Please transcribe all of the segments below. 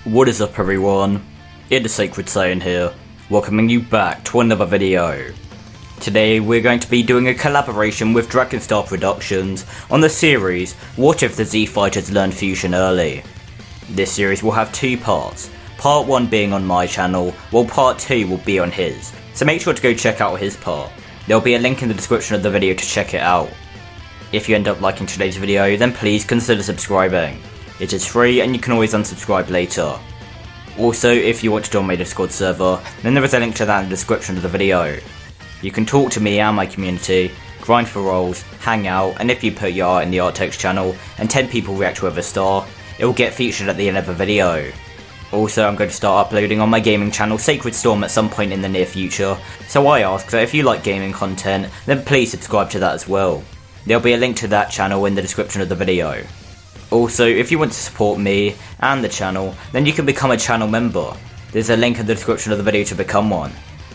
What is up everyone, it is Sacred Saiyan here, welcoming you back to another video. Today we're going to be doing a collaboration with Omac Productions on the series What If the Z Fighters Learned Fusion Early. This series will have two parts, part 1 being on my channel, while part 2 will be on his, so make sure to go check out his part. There will be a link in the description of the video to check it out. If you end up liking today's video, then please consider subscribing. It is free and you can always unsubscribe later. Also, if you want to join my Discord server, then there is a link to that in the description of the video. You can talk to me and my community, grind for rolls, hang out, and if you put your art in the art text channel and 10 people react with a star, it will get featured at the end of the video. Also, I'm going to start uploading on my gaming channel Sacred Storm at some point in the near future, so I ask that if you like gaming content, then please subscribe to that as well. There'll be a link to that channel in the description of the video. Also, if you want to support me and the channel, then you can become a channel member. There's a link in the description of the video to become one.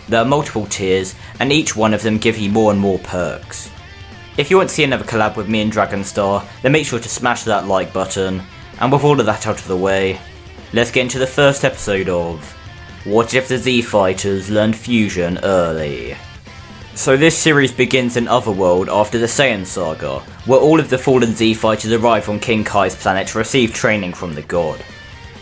There are multiple tiers, and each one of them give you more and more perks. If you want to see another collab with me and Dragonstar, then make sure to smash that like button. And with all of that out of the way, let's get into the first episode of What If the Z Fighters Learned Fusion Early? So this series begins in Otherworld after the Saiyan saga, where all of the fallen Z fighters arrive on King Kai's planet to receive training from the god.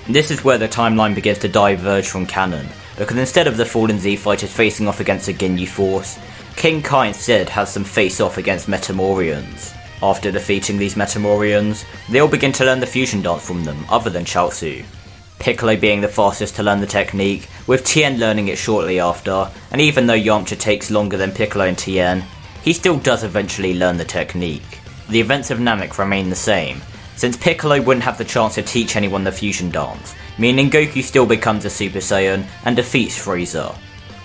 This is where the timeline begins to diverge from canon, because instead of the fallen Z fighters facing off against the Ginyu Force, King Kai instead has them face off against Metamorians. After defeating these Metamorians, they all begin to learn the fusion dance from them, other than Chaozu. Piccolo being the fastest to learn the technique, with Tien learning it shortly after, and even though Yamcha takes longer than Piccolo and Tien, he still does eventually learn the technique. The events of Namek remain the same, since Piccolo wouldn't have the chance to teach anyone the fusion dance, meaning Goku still becomes a Super Saiyan and defeats Frieza.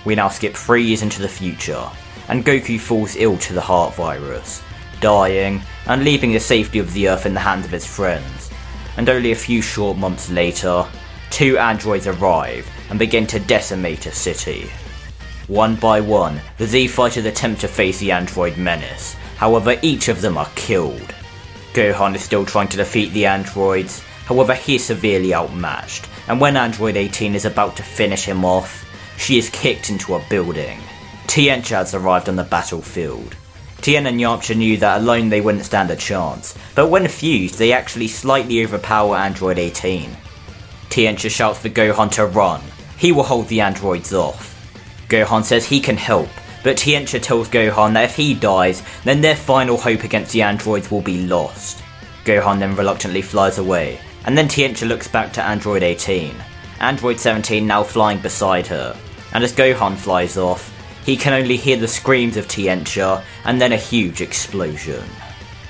We now skip 3 years into the future, and Goku falls ill to the heart virus, dying and leaving the safety of the Earth in the hands of his friends. And only a few short months later, 2 androids arrive and begin to decimate a city. One by one, the Z fighters attempt to face the android menace, however each of them are killed. Gohan is still trying to defeat the androids, however he is severely outmatched, and when android 18 is about to finish him off, she is kicked into a building. Tien has arrived on the battlefield. Tien and Yamcha knew that alone they wouldn't stand a chance, but when fused they actually slightly overpower android 18. Tien shouts for Gohan to run, he will hold the androids off. Gohan says he can help, but Tien tells Gohan that if he dies, then their final hope against the androids will be lost. Gohan then reluctantly flies away, and then Tien looks back to android 18, android 17 now flying beside her, and as Gohan flies off, he can only hear the screams of Tien and then a huge explosion.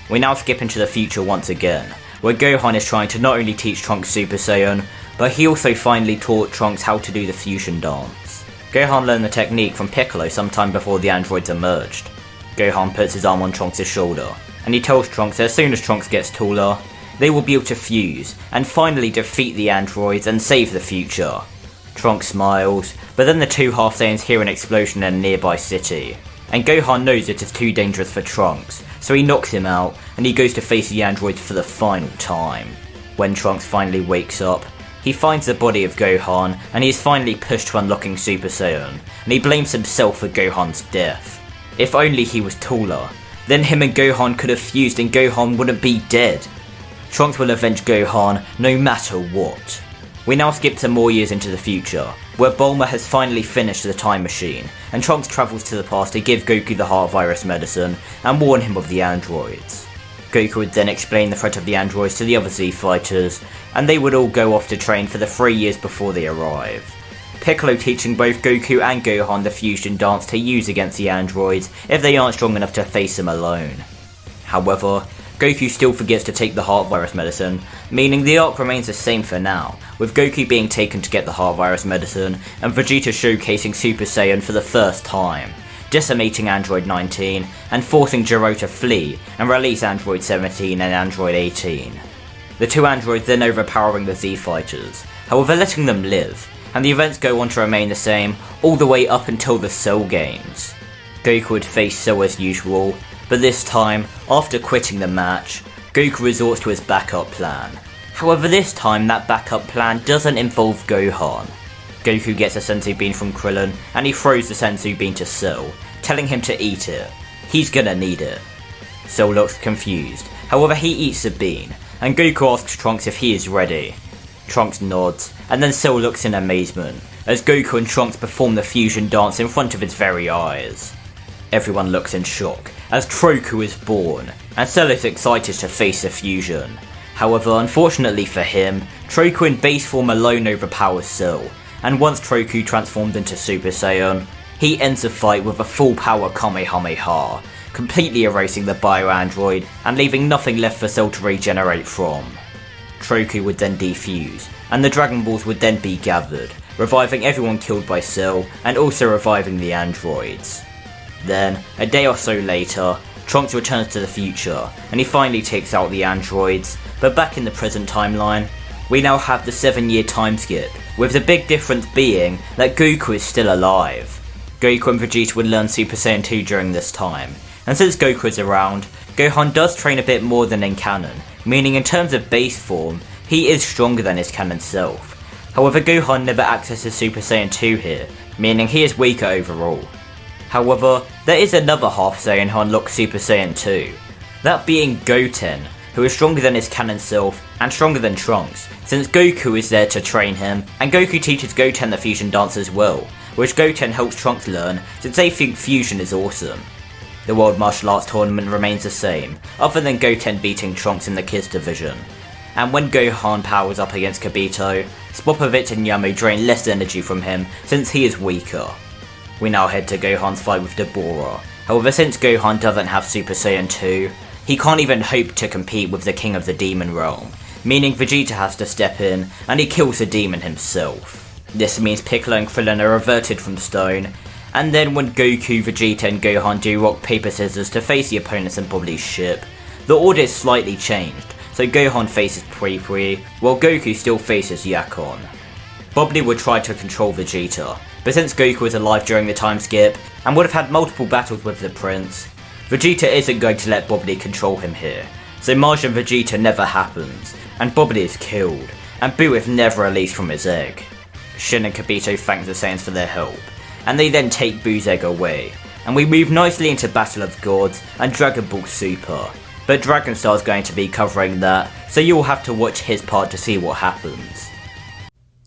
We now skip into the future once again, where Gohan is trying to not only teach Trunks Super Saiyan, but he also finally taught Trunks how to do the fusion dance. Gohan learned the technique from Piccolo sometime before the androids emerged. Gohan puts his arm on Trunks' shoulder, and he tells Trunks that as soon as Trunks gets taller, they will be able to fuse, and finally defeat the androids and save the future. Trunks smiles, but then the 2 Half Saiyans hear an explosion in a nearby city, and Gohan knows it is too dangerous for Trunks, so he knocks him out, and he goes to face the androids for the final time. When Trunks finally wakes up, he finds the body of Gohan, and he is finally pushed to unlocking Super Saiyan, and he blames himself for Gohan's death. If only he was taller, then him and Gohan could have fused and Gohan wouldn't be dead. Trunks will avenge Gohan no matter what. We now skip to more years into the future, where Bulma has finally finished the time machine, and Trunks travels to the past to give Goku the heart virus medicine and warn him of the androids. Goku would then explain the threat of the androids to the other Z fighters, and they would all go off to train for the 3 years before they arrive. Piccolo teaching both Goku and Gohan the fusion dance to use against the androids if they aren't strong enough to face them alone. However, Goku still forgets to take the heart virus medicine, meaning the arc remains the same for now, with Goku being taken to get the heart virus medicine, and Vegeta showcasing Super Saiyan for the first time, decimating android 19, and forcing Gero to flee and release android 17 and android 18. The 2 androids then overpowering the Z fighters, however letting them live, and the events go on to remain the same all the way up until the Cell Games. Goku would face Cell as usual, but this time, after quitting the match, Goku resorts to his backup plan. However, this time that backup plan doesn't involve Gohan. Goku gets a senzu bean from Krillin and he throws the senzu bean to Cell, telling him to eat it. He's gonna need it. Cell looks confused, however he eats the bean, and Goku asks Trunks if he is ready. Trunks nods, and then Cell looks in amazement, as Goku and Trunks perform the fusion dance in front of his very eyes. Everyone looks in shock, as Troku is born, and Cell is excited to face the fusion. However, unfortunately for him, Troku in base form alone overpowers Cell, and once Troku transformed into Super Saiyan, he ends the fight with a full power Kamehameha, completely erasing the bio-android and leaving nothing left for Cell to regenerate from. Troku would then defuse, and the Dragon Balls would then be gathered, reviving everyone killed by Cell and also reviving the androids. Then, a day or so later, Trunks returns to the future, and he finally takes out the androids, but back in the present timeline, we now have the 7-year time skip, with the big difference being that Goku is still alive. Goku and Vegeta would learn Super Saiyan 2 during this time, and since Goku is around, Gohan does train a bit more than in canon, meaning in terms of base form, he is stronger than his canon self. However, Gohan never accesses Super Saiyan 2 here, meaning he is weaker overall. However, there is another half Saiyan who unlocks Super Saiyan 2, that being Goten, who is stronger than his canon self and stronger than Trunks, since Goku is there to train him, and Goku teaches Goten the fusion dance as well, which Goten helps Trunks learn since they think fusion is awesome. The World Martial Arts Tournament remains the same, other than Goten beating Trunks in the Kids division. And when Gohan powers up against Kibito, Spopovich and Yamo drain less energy from him since he is weaker. We now head to Gohan's fight with Deborah. However, since Gohan doesn't have Super Saiyan 2, he can't even hope to compete with the King of the Demon Realm, meaning Vegeta has to step in and he kills the demon himself. This means Piccolo and Krillin are reverted from stone, and then when Goku, Vegeta and Gohan do rock paper scissors to face the opponents in Bobby's ship, the order is slightly changed, so Gohan faces Pri, while Goku still faces Yakon. Bobbly would try to control Vegeta, but since Goku is alive during the time skip, and would have had multiple battles with the Prince, Vegeta isn't going to let Bobbly control him here, so Martian Vegeta never happens, and Bobbly is killed, and Boo is never released from his egg. Shin and Kibito thank the Saiyans for their help, and they then take Boo's egg away, and we move nicely into Battle of Gods and Dragon Ball Super, but Dragonstar is going to be covering that, so you'll have to watch his part to see what happens.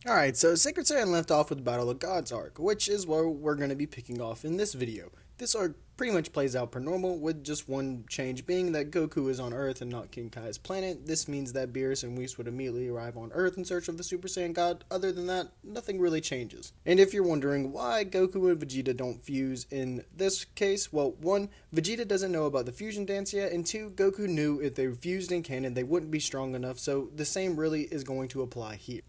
Alright, so Sacred Saiyan left off with the Battle of Gods arc, which is where we're going to be picking off in this video. This arc pretty much plays out per normal, with just one change being that Goku is on Earth and not King Kai's planet. This means that Beerus and Whis would immediately arrive on Earth in search of the Super Saiyan God. Other than that, nothing really changes. And if you're wondering why Goku and Vegeta don't fuse in this case, well, 1, Vegeta doesn't know about the fusion dance yet, and 2, Goku knew if they fused in canon they wouldn't be strong enough, so the same really is going to apply here.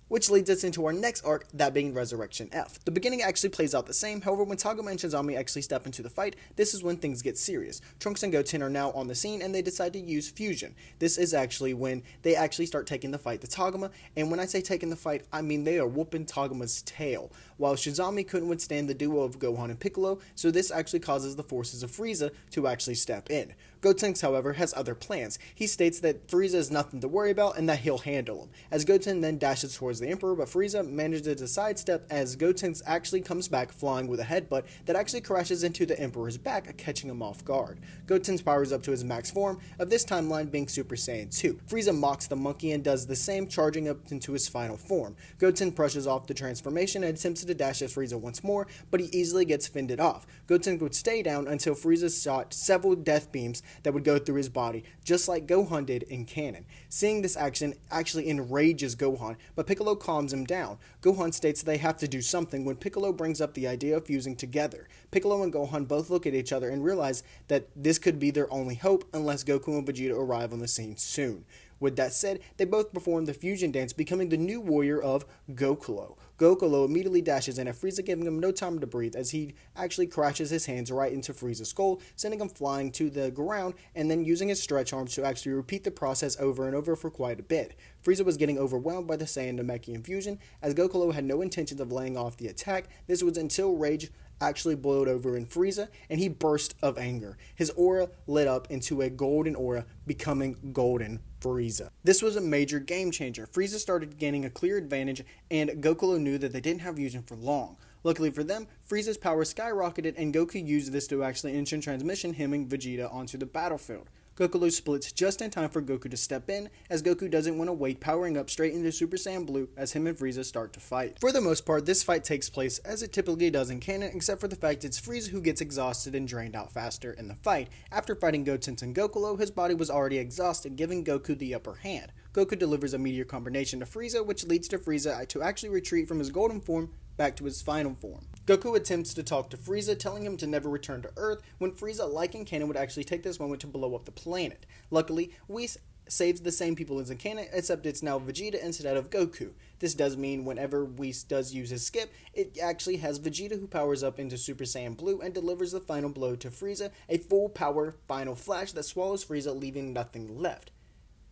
Which leads us into our next arc, that being Resurrection F. The beginning actually plays out the same, however when Tagoma and Shizami actually step into the fight, this is when things get serious. Trunks and Goten are now on the scene and they decide to use fusion. This is actually when they actually start taking the fight to Tagoma, and when I say taking the fight, I mean they are whooping Tagoma's tail. While Shizami couldn't withstand the duo of Gohan and Piccolo, so this actually causes the forces of Frieza to actually step in. Gotenks, however, has other plans. He states that Frieza is nothing to worry about and that he'll handle him, as Goten then dashes towards the Emperor, but Frieza manages to sidestep as Gotenks actually comes back flying with a headbutt that actually crashes into the Emperor's back, catching him off guard. Gotenks powers up to his max form, of this timeline being Super Saiyan 2. Frieza mocks the monkey and does the same, charging up into his final form. Goten brushes off the transformation and attempts to dash at Frieza once more, but he easily gets fended off. Goten would stay down until Frieza shot several death beams that would go through his body, just like Gohan did in canon. Seeing this action actually enrages Gohan, but Piccolo calms him down. Gohan states they have to do something when Piccolo brings up the idea of fusing together. Piccolo and Gohan both look at each other and realize that this could be their only hope unless Goku and Vegeta arrive on the scene soon. With that said, they both perform the fusion dance, becoming the new warrior of Goccolo. Goccolo immediately dashes in at Frieza, giving him no time to breathe as he actually crashes his hands right into Frieza's skull, sending him flying to the ground and then using his stretch arms to actually repeat the process over and over for quite a bit. Frieza was getting overwhelmed by the Saiyan Namekian fusion, as Goccolo had no intentions of laying off the attack. This was until rage actually boiled over in Frieza, and he burst of anger. His aura lit up into a golden aura, becoming golden Frieza. This was a major game changer. Frieza started gaining a clear advantage, and Goccolo knew that they didn't have fusion for long. Luckily for them, Frieza's power skyrocketed, and Goku used this to actually instant transmission him and Vegeta onto the battlefield. Goccolo splits just in time for Goku to step in, as Goku doesn't want to wait, powering up straight into Super Saiyan Blue as him and Frieza start to fight. For the most part, this fight takes place as it typically does in canon, except for the fact it's Frieza who gets exhausted and drained out faster in the fight. After fighting Gotenks and Goccolo, his body was already exhausted, giving Goku the upper hand. Goku delivers a meteor combination to Frieza, which leads to Frieza to actually retreat from his golden form back to his final form. Goku attempts to talk to Frieza, telling him to never return to Earth, when Frieza, like in canon, would actually take this moment to blow up the planet. Luckily, Whis saves the same people as in canon, except it's now Vegeta instead of Goku. This does mean whenever Whis does use his skip, it actually has Vegeta who powers up into Super Saiyan Blue and delivers the final blow to Frieza, a full power final flash that swallows Frieza, leaving nothing left.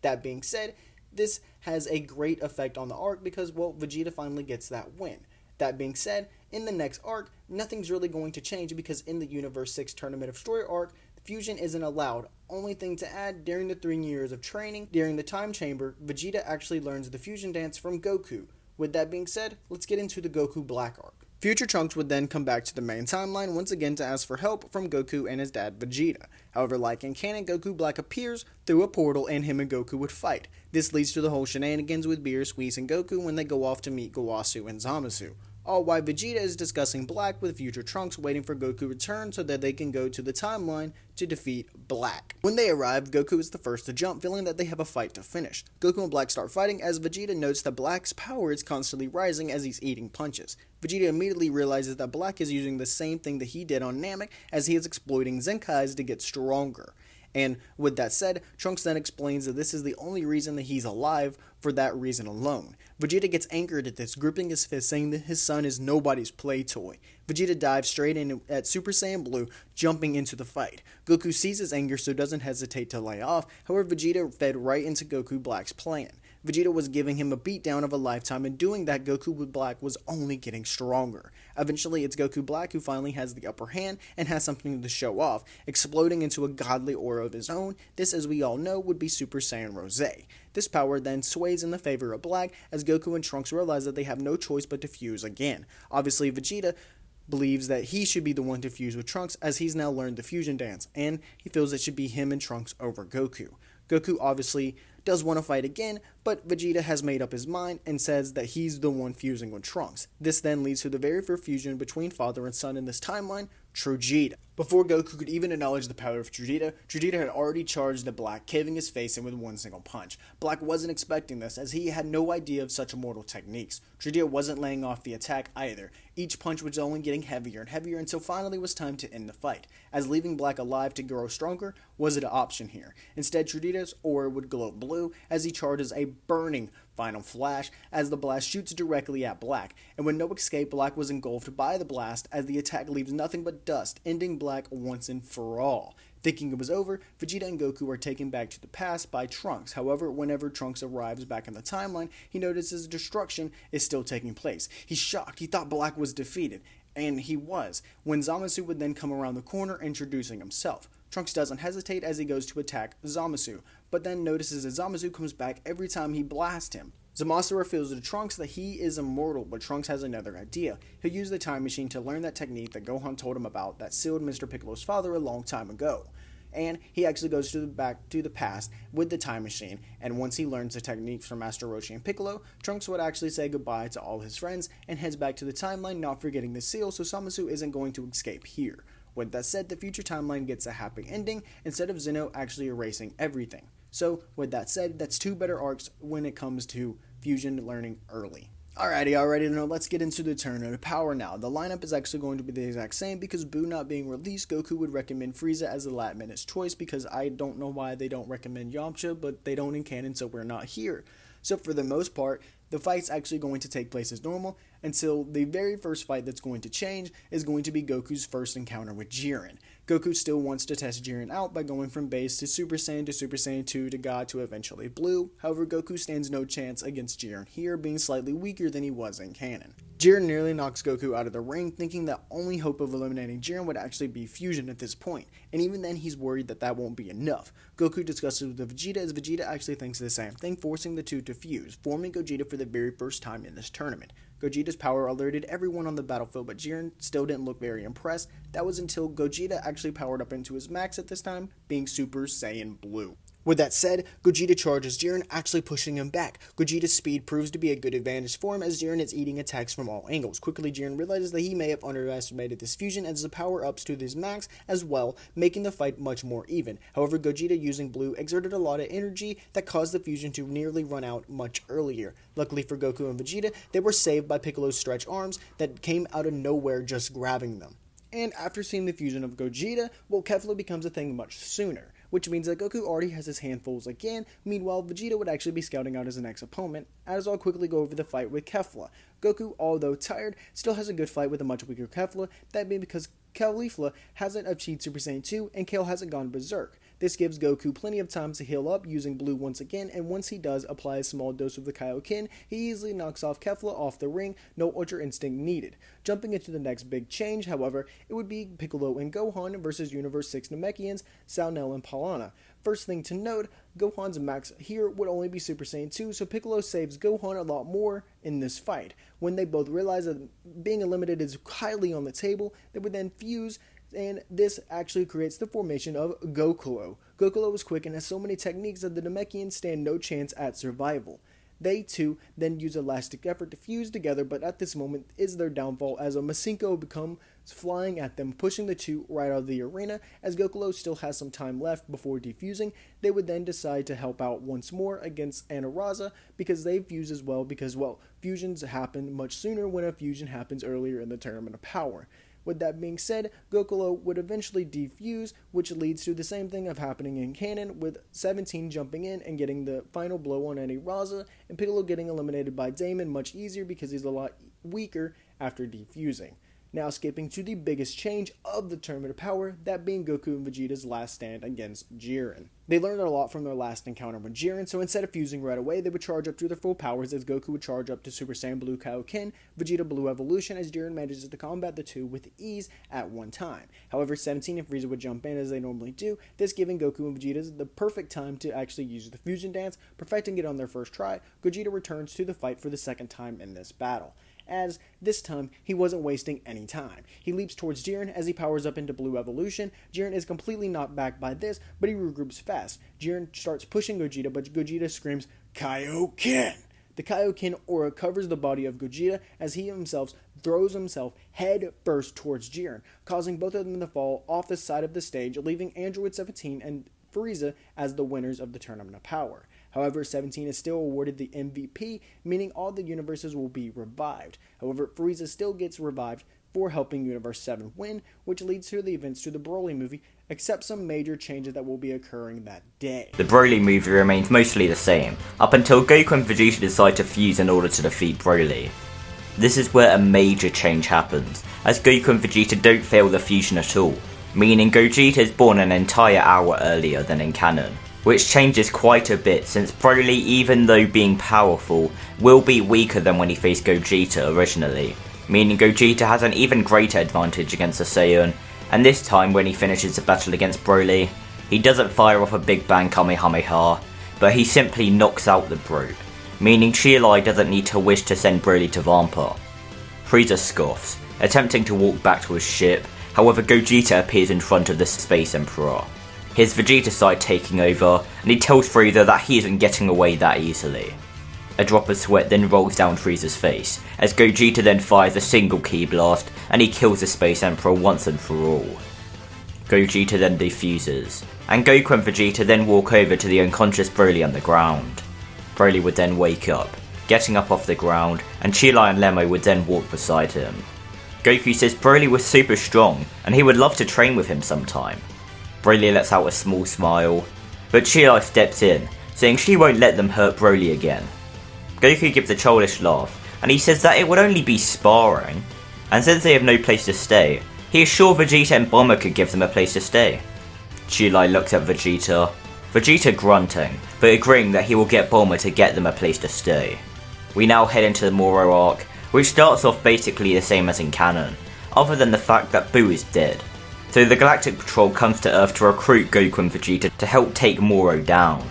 That being said, this has a great effect on the arc because, well, Vegeta finally gets that win. That being said, in the next arc, nothing's really going to change because in the Universe 6 Tournament of Destroyer arc, fusion isn't allowed. Only thing to add, during the 3 years of training, during the time chamber, Vegeta actually learns the fusion dance from Goku. With that being said, let's get into the Goku Black arc. Future Trunks would then come back to the main timeline once again to ask for help from Goku and his dad Vegeta. However, like in canon, Goku Black appears through a portal and him and Goku would fight. This leads to the whole shenanigans with Beerus, Whis, and Goku when they go off to meet Gowasu and Zamasu. All while Vegeta is discussing Black with future Trunks, waiting for Goku to return so that they can go to the timeline to defeat Black. When they arrive, Goku is the first to jump, feeling that they have a fight to finish. Goku and Black start fighting as Vegeta notes that Black's power is constantly rising as he's eating punches. Vegeta immediately realizes that Black is using the same thing that he did on Namek, as he is exploiting Zenkais to get stronger. And with that said, Trunks then explains that this is the only reason that he's alive for that reason alone. Vegeta gets angered at this, gripping his fist, saying that his son is nobody's play toy. Vegeta dives straight in at Super Saiyan Blue, jumping into the fight. Goku sees his anger, so doesn't hesitate to lay off. However, Vegeta fed right into Goku Black's plan. Vegeta was giving him a beatdown of a lifetime, and doing that, Goku Black was only getting stronger. Eventually, it's Goku Black who finally has the upper hand and has something to show off, exploding into a godly aura of his own. This, as we all know, would be Super Saiyan Rose. This power then sways in the favor of Black, as Goku and Trunks realize that they have no choice but to fuse again. Obviously, Vegeta believes that he should be the one to fuse with Trunks, as he's now learned the fusion dance, and he feels it should be him and Trunks over Goku. Goku obviously does want to fight again, but Vegeta has made up his mind and says that he's the one fusing with Trunks. This then leads to the very first fusion between father and son in this timeline, Trugeta. Before Goku could even acknowledge the power of Trugeta, Trugeta had already charged at Black, caving his face in with one single punch. Black wasn't expecting this, as he had no idea of such immortal techniques. Trugeta wasn't laying off the attack either. Each punch was only getting heavier and heavier until finally it was time to end the fight, as leaving Black alive to grow stronger wasn't an option here. Instead, Trugeta's aura would glow blue as he charges a burning final flash as the blast shoots directly at Black, and with no escape, Black was engulfed by the blast as the attack leaves nothing but dust, ending Black once and for all. Thinking it was over, Vegeta and Goku are taken back to the past by Trunks. However, whenever Trunks arrives back in the timeline, he notices destruction is still taking place. He's shocked. He thought Black was defeated, and he was, when Zamasu would then come around the corner introducing himself. Trunks doesn't hesitate as he goes to attack Zamasu, but then notices that Zamasu comes back every time he blasts him. Zamasu reveals to Trunks that he is immortal, but Trunks has another idea. He'll use the time machine to learn that technique that Gohan told him about that sealed Mr. Piccolo's father a long time ago. And he actually goes back to the past with the time machine, and once he learns the techniques from Master Roshi and Piccolo, Trunks would actually say goodbye to all his friends and heads back to the timeline, not forgetting the seal, so Zamasu isn't going to escape here. With that said, the future timeline gets a happy ending, instead of Zeno actually erasing everything. So, with that said, that's two better arcs when it comes to fusion learning early. Alrighty, already know, let's get into the Tournament of Power now. The lineup is actually going to be the exact same because Buu not being released, Goku would recommend Frieza as the last minute's choice because I don't know why they don't recommend Yamcha, but they don't in canon, so we're not here. So for the most part, the fight's actually going to take place as normal until the very first fight that's going to change is going to be Goku's first encounter with Jiren. Goku still wants to test Jiren out by going from base to Super Saiyan 2 to God to eventually Blue. However, Goku stands no chance against Jiren here, being slightly weaker than he was in canon. Jiren nearly knocks Goku out of the ring, thinking that only hope of eliminating Jiren would actually be fusion at this point, and even then he's worried that that won't be enough. Goku discusses with Vegeta as Vegeta actually thinks the same thing, forcing the two to fuse, forming Gogeta for the very first time in this tournament. Gogeta's power alerted everyone on the battlefield, but Jiren still didn't look very impressed. That was until Gogeta actually powered up into his max at this time, being Super Saiyan Blue. With that said, Gogeta charges Jiren, actually pushing him back. Gogeta's speed proves to be a good advantage for him as Jiren is eating attacks from all angles. Quickly, Jiren realizes that he may have underestimated this fusion as the power ups to his max as well, making the fight much more even. However, Gogeta using Blue exerted a lot of energy that caused the fusion to nearly run out much earlier. Luckily for Goku and Vegeta, they were saved by Piccolo's stretch arms that came out of nowhere just grabbing them. And after seeing the fusion of Gogeta, well, Kefla becomes a thing much sooner, which means that Goku already has his handfuls again. Meanwhile, Vegeta would actually be scouting out his next opponent, as I'll quickly go over the fight with Kefla. Goku, although tired, still has a good fight with a much weaker Kefla, that being because Caulifla hasn't achieved Super Saiyan 2 and Kale hasn't gone berserk. This gives Goku plenty of time to heal up using Blue once again, and once he does apply a small dose of the Kaioken, he easily knocks off Kefla off the ring, no Ultra Instinct needed. Jumping into the next big change, however, it would be Piccolo and Gohan versus Universe 6 Namekians, Saunel and Palana. First thing to note, Gohan's max here would only be Super Saiyan 2, so Piccolo saves Gohan a lot more in this fight. When they both realize that being eliminated is highly on the table, they would then fuse, and this actually creates the formation of Goccolo. Goccolo is quick and has so many techniques that the Namekians stand no chance at survival. They too then use a last effort to fuse together, but at this moment is their downfall as a Masenko becomes flying at them, pushing the two right out of the arena. As Goccolo still has some time left before defusing, they would then decide to help out once more against Anaraza because they fuse as well because, well, fusions happen much sooner when a fusion happens earlier in the Tournament of Power. With that being said, Goccolo would eventually defuse, which leads to the same thing of happening in canon, with 17 jumping in and getting the final blow on Anaraza, and Piccolo getting eliminated by Damon much easier because he's a lot weaker after defusing. Now skipping to the biggest change of the Tournament of Power, that being Goku and Vegeta's last stand against Jiren. They learned a lot from their last encounter with Jiren, so instead of fusing right away, they would charge up to their full powers as Goku would charge up to Super Saiyan Blue Kaioken, Vegeta Blue Evolution, as Jiren manages to combat the two with ease at one time. However, 17 and Frieza would jump in as they normally do, this giving Goku and Vegeta the perfect time to actually use the fusion dance, perfecting it on their first try. Gogeta returns to the fight for the second time in this battle, as this time he wasn't wasting any time. He leaps towards Jiren as he powers up into Blue Evolution. Jiren is completely knocked back by this, but he regroups fast. Jiren starts pushing Gogeta, but Gogeta screams, "Kaioken!" The Kaioken aura covers the body of Gogeta as he himself throws himself head first towards Jiren, causing both of them to fall off the side of the stage, leaving Android 17 and Frieza as the winners of the Tournament of Power. However, 17 is still awarded the MVP, meaning all the universes will be revived. However, Frieza still gets revived for helping Universe 7 win, which leads to the events to the Broly movie, except some major changes that will be occurring that day. The Broly movie remains mostly the same, up until Goku and Vegeta decide to fuse in order to defeat Broly. This is where a major change happens, as Goku and Vegeta don't fail the fusion at all, meaning Gogeta is born an entire hour earlier than in canon, which changes quite a bit since Broly, even though being powerful, will be weaker than when he faced Gogeta originally, meaning Gogeta has an even greater advantage against a Saiyan, and this time when he finishes the battle against Broly, he doesn't fire off a Big Bang Kamehameha, but he simply knocks out the brute, meaning Chielai doesn't need to wish to send Broly to Vampa. Frieza scoffs, attempting to walk back to his ship, however Gogeta appears in front of the Space Emperor, his Vegeta side taking over, and he tells Frieza that he isn't getting away that easily. A drop of sweat then rolls down Frieza's face, as Gogeta then fires a single ki blast, and he kills the Space Emperor once and for all. Gogeta then defuses, and Goku and Vegeta then walk over to the unconscious Broly on the ground. Broly would then wake up, getting up off the ground, and Chielai and Lemmo would then walk beside him. Goku says Broly was super strong, and he would love to train with him sometime. Broly lets out a small smile, but Chielai steps in, saying she won't let them hurt Broly again. Goku gives a childish laugh, and he says that it would only be sparring, and since they have no place to stay, he is sure Vegeta and Bulma could give them a place to stay. Chielai looks at Vegeta grunting, but agreeing that he will get Bulma to get them a place to stay. We now head into the Moro arc, which starts off basically the same as in canon, other than the fact that Boo is dead. So the Galactic Patrol comes to Earth to recruit Goku and Vegeta to help take Moro down.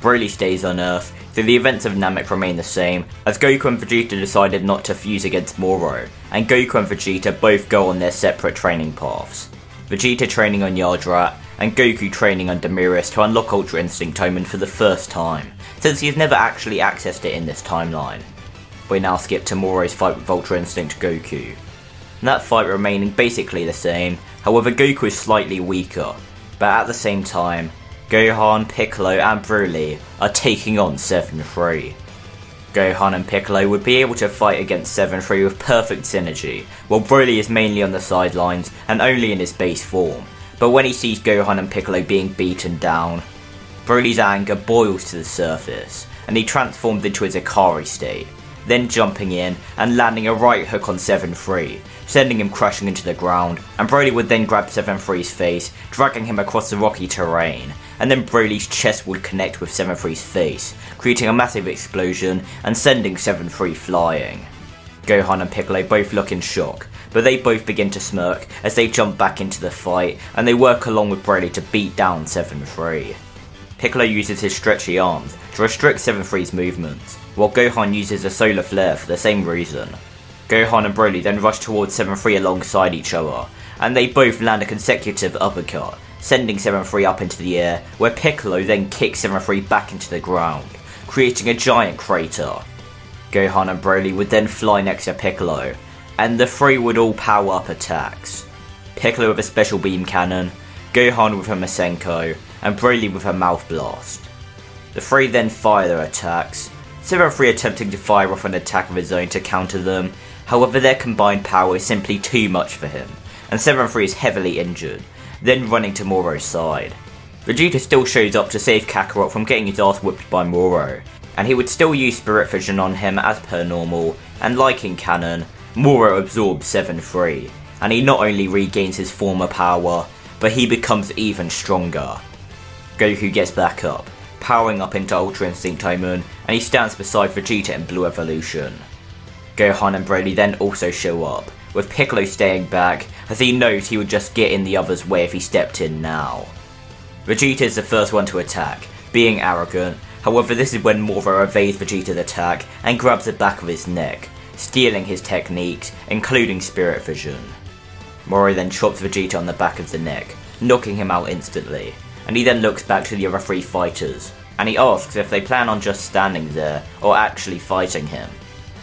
Broly stays on Earth, so the events of Namek remain the same, as Goku and Vegeta decided not to fuse against Moro, and Goku and Vegeta both go on their separate training paths. Vegeta training on Yardrat, and Goku training on Demiris to unlock Ultra Instinct Toman for the first time, since he has never actually accessed it in this timeline. We now skip to Moro's fight with Ultra Instinct Goku. That fight remaining basically the same, however Goku is slightly weaker, but at the same time, Gohan, Piccolo and Broly are taking on 7-3. Gohan and Piccolo would be able to fight against 7-3 with perfect synergy, while Broly is mainly on the sidelines and only in his base form, but when he sees Gohan and Piccolo being beaten down, Broly's anger boils to the surface, and he transforms into his Ikari state, then jumping in and landing a right hook on 7-3, sending him crashing into the ground, and Broly would then grab 7-3's face, dragging him across the rocky terrain, and then Broly's chest would connect with 7-3's face, creating a massive explosion and sending 7-3 flying. Gohan and Piccolo both look in shock, but they both begin to smirk as they jump back into the fight, and they work along with Broly to beat down 7-3. Piccolo uses his stretchy arms to restrict 7-3's movements, while Gohan uses a solar flare for the same reason. Gohan and Broly then rush towards 7-3 alongside each other, and they both land a consecutive uppercut, sending 7-3 up into the air, where Piccolo then kicks 7-3 back into the ground, creating a giant crater. Gohan and Broly would then fly next to Piccolo, and the three would all power up attacks. Piccolo with a special beam cannon, Gohan with a Masenko, and Broly with a mouth blast. The three then fire their attacks, 7-3 attempting to fire off an attack of his own to counter them, however their combined power is simply too much for him, and 7-3 is heavily injured, then running to Moro's side. Vegeta still shows up to save Kakarot from getting his ass whipped by Moro, and he would still use Spirit Vision on him as per normal, and like in canon, Moro absorbs 7-3, and he not only regains his former power, but he becomes even stronger. Goku gets back up, powering up into Ultra Instinct Toman, and he stands beside Vegeta in Blue Evolution. Gohan and Broly then also show up, with Piccolo staying back as he knows he would just get in the other's way if he stepped in now. Vegeta is the first one to attack, being arrogant, however this is when Moro evades Vegeta's attack and grabs the back of his neck, stealing his techniques, including Spirit Vision. Moro then chops Vegeta on the back of the neck, knocking him out instantly, and he then looks back to the other three fighters, and he asks if they plan on just standing there or actually fighting him.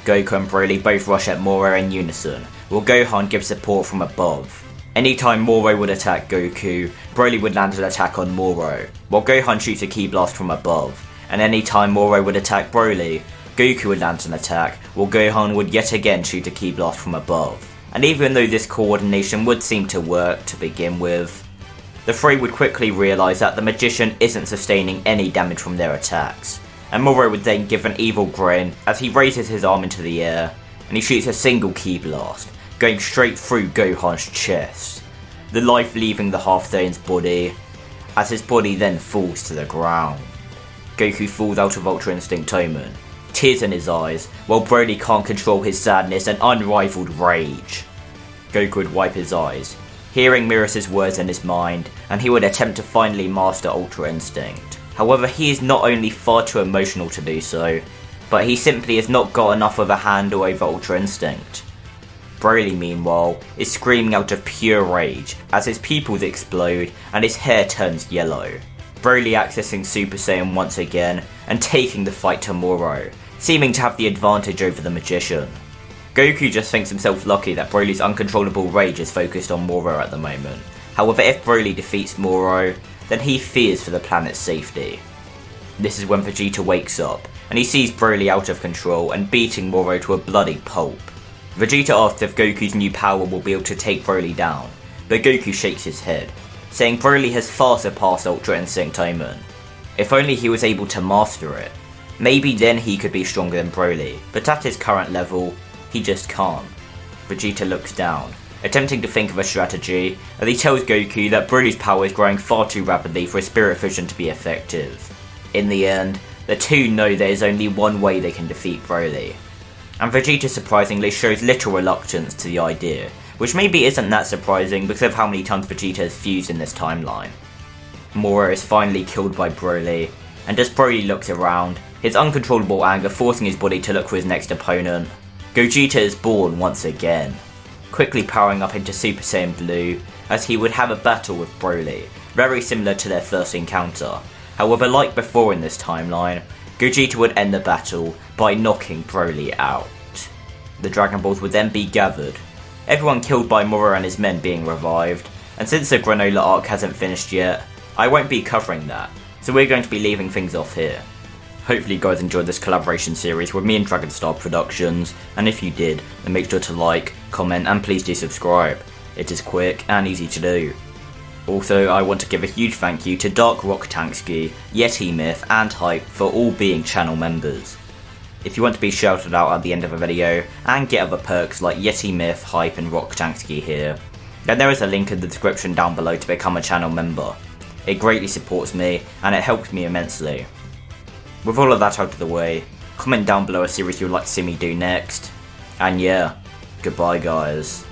Goku and Broly both rush at Moro in unison, while Gohan gives support from above. Anytime Moro would attack Goku, Broly would land an attack on Moro, while Gohan shoots a Ki Blast from above, and anytime Moro would attack Broly, Goku would land an attack, while Gohan would yet again shoot a Ki Blast from above. And even though this coordination would seem to work to begin with, the three would quickly realise that the magician isn't sustaining any damage from their attacks, and Moro would then give an evil grin as he raises his arm into the air, and he shoots a single Ki Blast, going straight through Gohan's chest, the life leaving the Half-Saiyan's body, as his body then falls to the ground. Goku falls out of Ultra Instinct Toman, tears in his eyes, while Broly can't control his sadness and unrivaled rage. Goku would wipe his eyes, hearing Miras's words in his mind, and he would attempt to finally master Ultra Instinct. However, he is not only far too emotional to do so, but he simply has not got enough of a handle over Ultra Instinct. Broly, meanwhile, is screaming out of pure rage as his pupils explode and his hair turns yellow. Broly accessing Super Saiyan once again and taking the fight to Moro, seeming to have the advantage over the magician. Goku just thinks himself lucky that Broly's uncontrollable rage is focused on Moro at the moment. However, if Broly defeats Moro, then he fears for the planet's safety. This is when Vegeta wakes up, and he sees Broly out of control and beating Moro to a bloody pulp. Vegeta asks if Goku's new power will be able to take Broly down, but Goku shakes his head, saying Broly has far surpassed Ultra Instinct Toman. If only he was able to master it. Maybe then he could be stronger than Broly, but at his current level, he just can't. Vegeta looks down, attempting to think of a strategy, as he tells Goku that Broly's power is growing far too rapidly for his Spirit Vision to be effective. In the end, the two know there is only one way they can defeat Broly. and Vegeta surprisingly shows little reluctance to the idea, which maybe isn't that surprising because of how many times Vegeta has fused in this timeline. Mora is finally killed by Broly, and as Broly looks around, his uncontrollable anger forcing his body to look for his next opponent, Gogeta is born once again, quickly powering up into Super Saiyan Blue as he would have a battle with Broly, very similar to their first encounter. However, like before in this timeline, Gogeta would end the battle by knocking Broly out. The Dragon Balls would then be gathered, everyone killed by Mora and his men being revived, and since the Granola arc hasn't finished yet, I won't be covering that, so we're going to be leaving things off here. Hopefully you guys enjoyed this collaboration series with me and Omac Productions, and if you did, then make sure to like, comment and please do subscribe. It is quick and easy to do. Also, I want to give a huge thank you to Dark Rock Tanksky, Yeti Myth and Hype for all being channel members. If you want to be shouted out at the end of a video and get other perks like Yeti Myth, Hype and Rock Tanksky here, then there is a link in the description down below to become a channel member. It greatly supports me and it helps me immensely. With all of that out of the way, comment down below a series you'd like to see me do next, and yeah, goodbye guys.